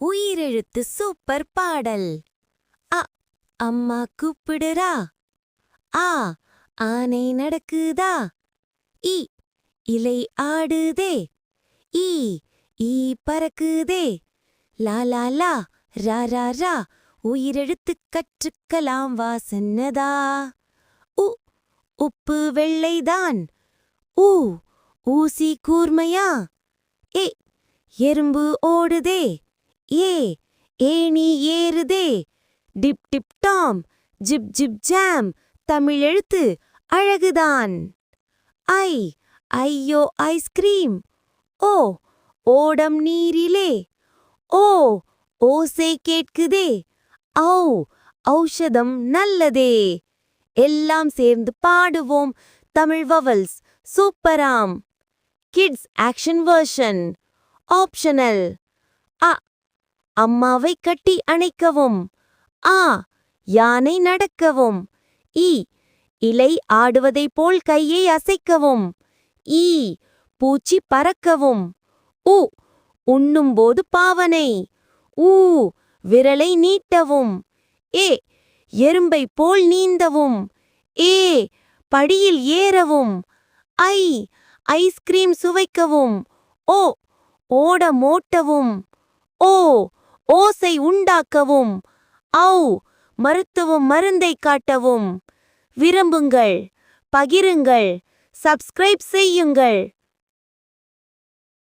உயிரெழுத்து சூப்பர் பாடல். அ அம்மா கூப்பிடுறா. ஆ ஆனை நடக்குதா. இ இலை ஆடுதே. ஈ ஈ பறக்குதே. லா லா லா ரா ரா ரா உயிரெழுத்து கற்றுக்கலாம் வாசன்னதா. உ உப்பு வெள்ளைதான். ஊ ஊசி கூர்மையா. ஏ எறும்பு ஓடுதே. ஏ ஏணி ஏறுதே. டிப் டிப் டாம் ஜிப் ஜிப் ஜாம் தமிழெழுத்து அழகுதான். ஐ ஐயோ ஐஸ்கிரீம். ஓ ஓடம் நீரிலே. ஓ ஓசை கேட்குதே. ஔ ஔஷதம் நல்லதே. எல்லாம் சேர்ந்து பாடுவோம் தமிழ் வவல்ஸ் சூப்பராம். Kids action version. ஆப்ஷனல். அ அம்மாவை கட்டி அணைக்கவும். ஆ யானை நடக்கவும். இ இலை ஆடுவதைப் போல் கையை அசைக்கவும். ஈ பூச்சி பறக்கவும். உ உண்ணும்போது பாவனை. ஊ விரலை நீட்டவும். ஏ எறும்பைப் போல் நீந்தவும். ஏ படியில் ஏறவும். ஐ ஐஸ்கிரீம் சுவைக்கவும். ஓ ஓடம் ஓட்டவும். ஓ ஓசை உண்டாக்கவும். ஔ மருத்துவம் மருந்தை காட்டவும். விரும்புங்கள், பகிருங்கள், சப்ஸ்கிரைப் செய்யுங்கள்.